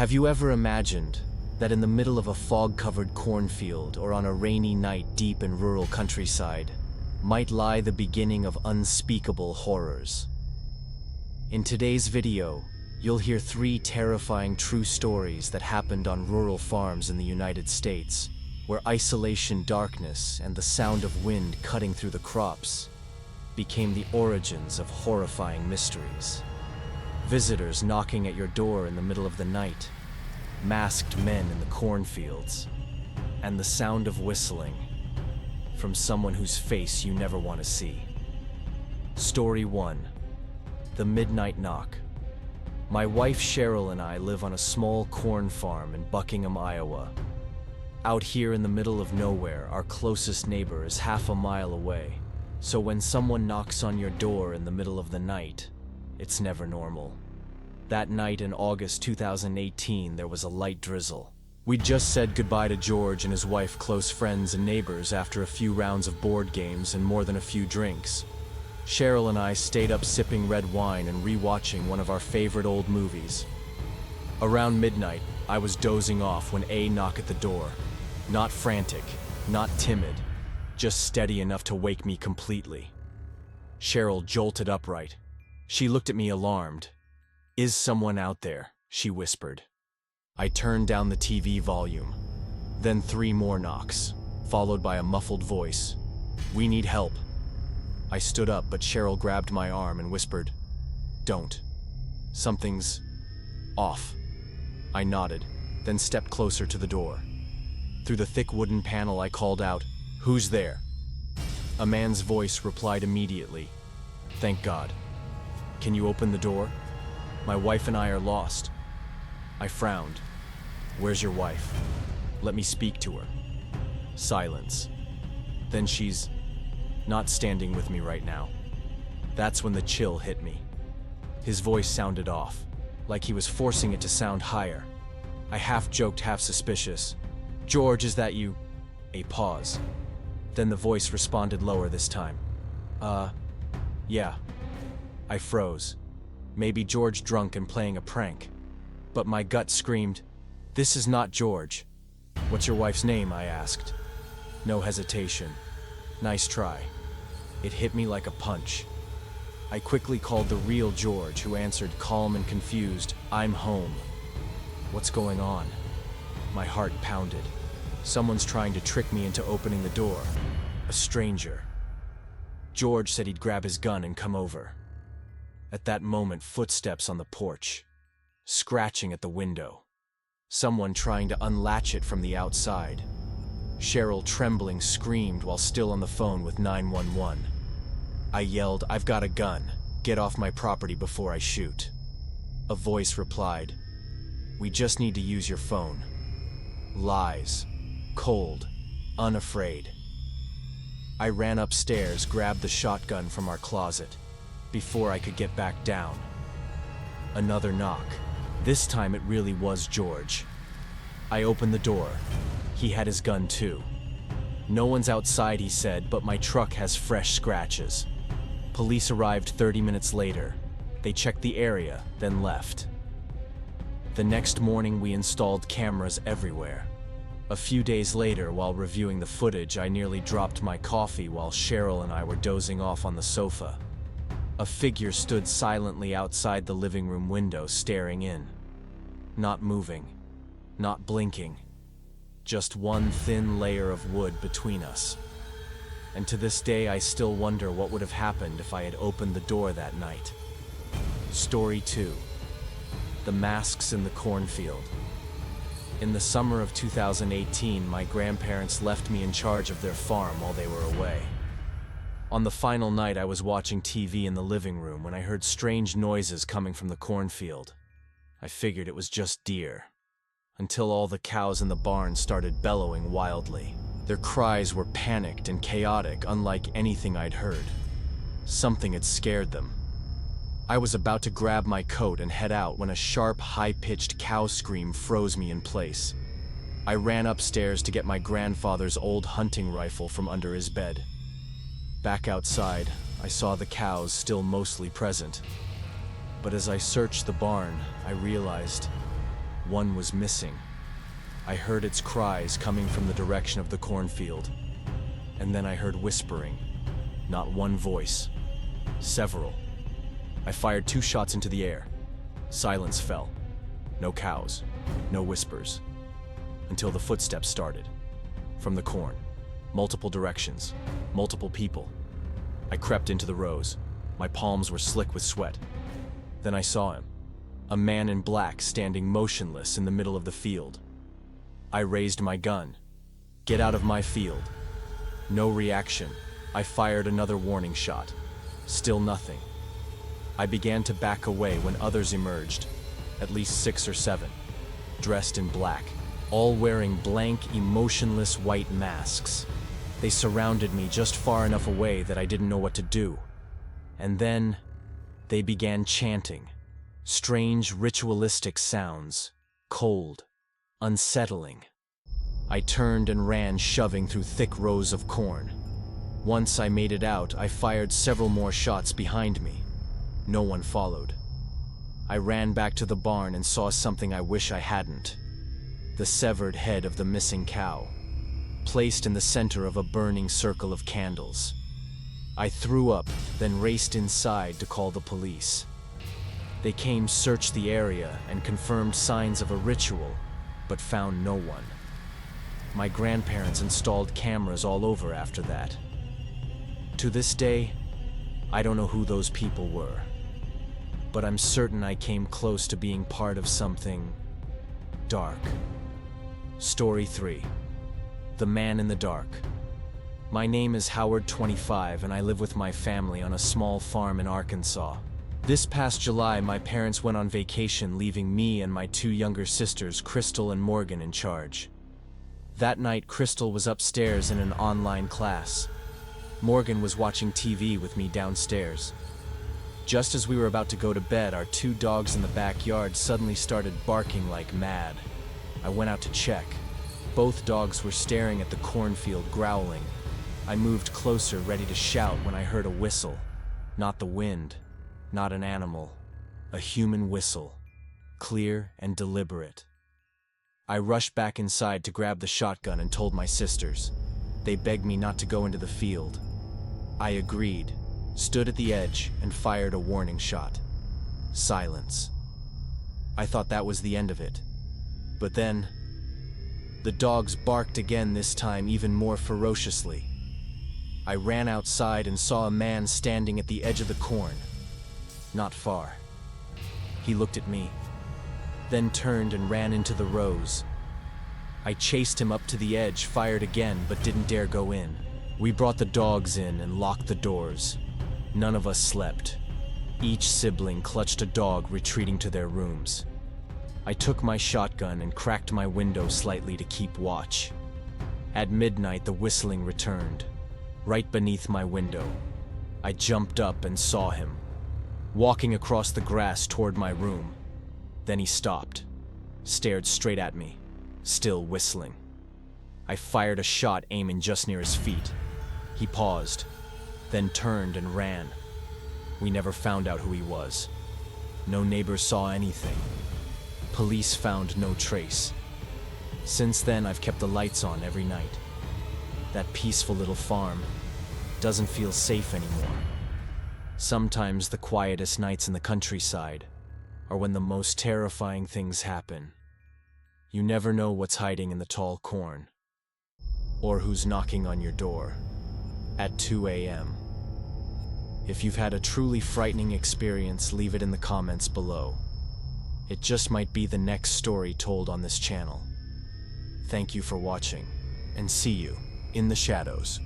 Have you ever imagined that in the middle of a fog-covered cornfield or on a rainy night deep in rural countryside might lie the beginning of unspeakable horrors? In today's video, you'll hear 3 terrifying true stories that happened on rural farms in the United States, where isolation, darkness, and the sound of wind cutting through the crops became the origins of horrifying mysteries. Visitors knocking at your door in the middle of the night, masked men in the cornfields, and the sound of whistling from someone whose face you never want to see. Story 1. The Midnight Knock. My wife Cheryl and I live on a small corn farm in Buckingham, Iowa. Out here in the middle of nowhere, our closest neighbor is half a mile away, so when someone knocks on your door in the middle of the night, it's never normal. That night in August 2018, there was a light drizzle. We'd just said goodbye to George and his wife, close friends and neighbors, after a few rounds of board games and more than a few drinks. Cheryl and I stayed up sipping red wine and re-watching one of our favorite old movies. Around midnight, I was dozing off when a knock at the door. Not frantic, not timid, just steady enough to wake me completely. Cheryl jolted upright. She looked at me alarmed. "Is someone out there?" she whispered. I turned down the TV volume. Then 3 more knocks, followed by a muffled voice. "We need help." I stood up, but Cheryl grabbed my arm and whispered, "Don't. Something's off." I nodded, then stepped closer to the door. Through the thick wooden panel I called out, "Who's there?" A man's voice replied immediately, "Thank God. Can you open the door? My wife and I are lost." I frowned. "Where's your wife? Let me speak to her." Silence. "Then she's not standing with me right now." That's when the chill hit me. His voice sounded off, like he was forcing it to sound higher. I half joked, half suspicious. "George, is that you?" A pause. Then the voice responded lower this time. Yeah." I froze. Maybe George drunk and playing a prank. But my gut screamed, "This is not George." "What's your wife's name?" I asked. No hesitation. "Nice try." It hit me like a punch. I quickly called the real George, who answered, calm and confused, "I'm home." What's going on? My heart pounded. Someone's trying to trick me into opening the door. A stranger. George said he'd grab his gun and come over. At that moment, footsteps on the porch. Scratching at the window. Someone trying to unlatch it from the outside. Cheryl, trembling, screamed while still on the phone with 911. I yelled, "I've got a gun. Get off my property before I shoot." A voice replied, "We just need to use your phone." Lies. Cold. Unafraid. I ran upstairs, grabbed the shotgun from our closet. Before I could get back down. Another knock. This time it really was George. I opened the door. He had his gun too. "No one's outside," he said, "but my truck has fresh scratches." Police arrived 30 minutes later. They checked the area, then left. The next morning we installed cameras everywhere. A few days later, while reviewing the footage, I nearly dropped my coffee while Cheryl and I were dozing off on the sofa. A figure stood silently outside the living room window, staring in. Not moving, not blinking. Just one thin layer of wood between us. And to this day I still wonder what would have happened if I had opened the door that night. Story 2. The Masks in the Cornfield. In the summer of 2018, my grandparents left me in charge of their farm while they were away. On the final night, I was watching TV in the living room when I heard strange noises coming from the cornfield. I figured it was just deer. Until all the cows in the barn started bellowing wildly. Their cries were panicked and chaotic, unlike anything I'd heard. Something had scared them. I was about to grab my coat and head out when a sharp, high-pitched cow scream froze me in place. I ran upstairs to get my grandfather's old hunting rifle from under his bed. Back outside, I saw the cows still mostly present. But as I searched the barn, I realized One was missing. I heard its cries coming from the direction of the cornfield. And then I heard whispering. Not one voice. Several. I fired 2 shots into the air. Silence fell. No cows. No whispers. Until the footsteps started. From the corn. Multiple directions. Multiple people. I crept into the rows. My palms were slick with sweat. Then I saw him. A man in black standing motionless in the middle of the field. I raised my gun. Get out of my field. No reaction. I fired another warning shot. Still nothing. I began to back away when others emerged, at least 6 or 7, dressed in black, all wearing blank, emotionless white masks. They surrounded me just far enough away that I didn't know what to do. And then they began chanting. Strange ritualistic sounds, cold, unsettling. I turned and ran, shoving through thick rows of corn. Once I made it out, I fired several more shots behind me. No one followed. I ran back to the barn and saw something I wish I hadn't. The severed head of the missing cow, placed in the center of a burning circle of candles. I threw up, then raced inside to call the police. They came, searched the area, and confirmed signs of a ritual, but found no one. My grandparents installed cameras all over after that. To this day, I don't know who those people were, but I'm certain I came close to being part of something dark. Story 3. The Man in the Dark. My name is Howard, 25, and I live with my family on a small farm in Arkansas. This past July, my parents went on vacation, leaving me and my 2 younger sisters, Crystal and Morgan, in charge. That night, Crystal was upstairs in an online class. Morgan was watching TV with me downstairs. Just as we were about to go to bed, our 2 dogs in the backyard suddenly started barking like mad. I went out to check. Both dogs were staring at the cornfield, growling. I moved closer, ready to shout, when I heard a whistle. Not the wind, not an animal. A human whistle. Clear and deliberate. I rushed back inside to grab the shotgun and told my sisters. They begged me not to go into the field. I agreed, stood at the edge, and fired a warning shot. Silence. I thought that was the end of it. But then, the dogs barked again, this time even more ferociously. I ran outside and saw a man standing at the edge of the corn. Not far. He looked at me, then turned and ran into the rows. I chased him up to the edge, fired again, but didn't dare go in. We brought the dogs in and locked the doors. None of us slept. Each sibling clutched a dog, retreating to their rooms. I took my shotgun and cracked my window slightly to keep watch. At midnight, the whistling returned, right beneath my window. I jumped up and saw him, walking across the grass toward my room. Then he stopped, stared straight at me, still whistling. I fired a shot, aiming just near his feet. He paused, then turned and ran. We never found out who he was. No neighbors saw anything. Police found no trace. Since then, I've kept the lights on every night. That peaceful little farm doesn't feel safe anymore. Sometimes the quietest nights in the countryside are when the most terrifying things happen. You never know what's hiding in the tall corn, or who's knocking on your door at 2 a.m. If you've had a truly frightening experience, leave it in the comments below. It just might be the next story told on this channel. Thank you for watching, and see you in the shadows.